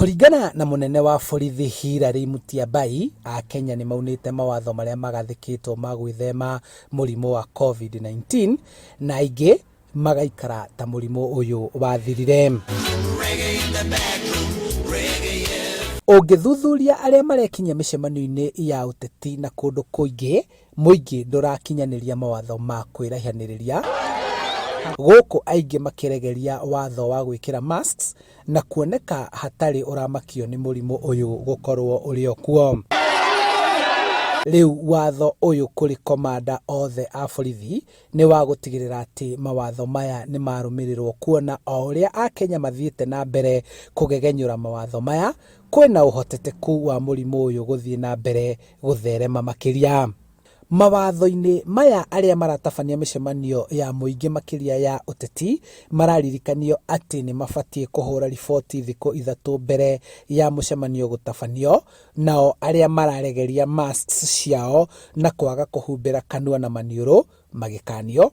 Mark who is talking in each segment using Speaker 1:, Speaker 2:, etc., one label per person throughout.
Speaker 1: Kũringana na mũnene wa borithi Hilary Mutyambai, Akenya nĩ maunĩte mawatho marĩa magathĩkĩtwo ma gwĩthema mũrimũ wa COVID-19 na aingĩ magaikara ta mũrimũ ũyũ wathirire. Ũngĩthuthuria arĩa marekinyia mĩcemanio-inĩ ya ũteti na kũndũ kũingĩ, mũingĩ ndũrakinyanĩria mawatho ma kwĩraihanĩrĩria, gũkũ aingĩ makĩregeria watho wa gwĩkĩra masks na kuoneka hatarĩ ũramakio nĩ mũrimũ ũyũ gũkorwo ũrĩ okuo. Rĩu watho ũyũ kũrĩ komanda othe a borithi nĩ wa gũtigĩrĩra atĩ mawatho maya nĩ marũmĩrĩrwo, kuona o ũrĩa Akenya mathiĩte na mbere kũgegenyũra mawatho maya, kwĩna ũhoteteku wa mũrimũ ũyũ gũthiĩ na mbere gũtherema makĩria. Mawatho-inĩ maya arĩa maratabania mĩcemanio ya mũingĩ makĩria ya ũteti mararirikanio atĩ nĩ mabatiĩ kũhũra riboti thikũ 3 mbere ya mũcemanio gũtabanio, nao arĩa mararegeria masks ciao na kwaga kũhumbĩra kanua na maniũrũ magĩkanio.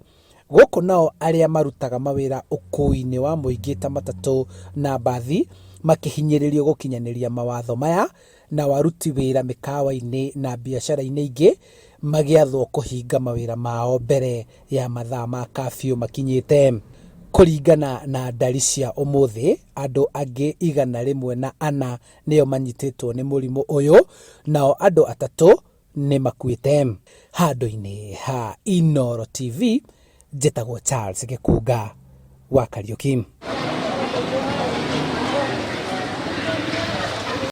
Speaker 1: Gũkũ nao arĩa marutaga mawĩra ũkui-inĩ wa mũingĩ ta matatũ na mbathi makĩhinyĩrĩrio gũkinyanĩria mawatho maya, na waruti wĩra mĩkawa-inĩ na biacara-inĩ ingĩ magĩathwo kũhinga mawĩra mao mbere ya mathaa ma curfew makinyĩte. Kũringana na ndari cia ũmũthĩ, andũ angĩ 104 nĩo manyitĩtwo nĩ mũrimũ ũyũ, nao andũ 3 nĩ makuĩte. Handũ-inĩ ha Inooro TV, njĩtagwo Charles Gĩkunga wa Kariũki.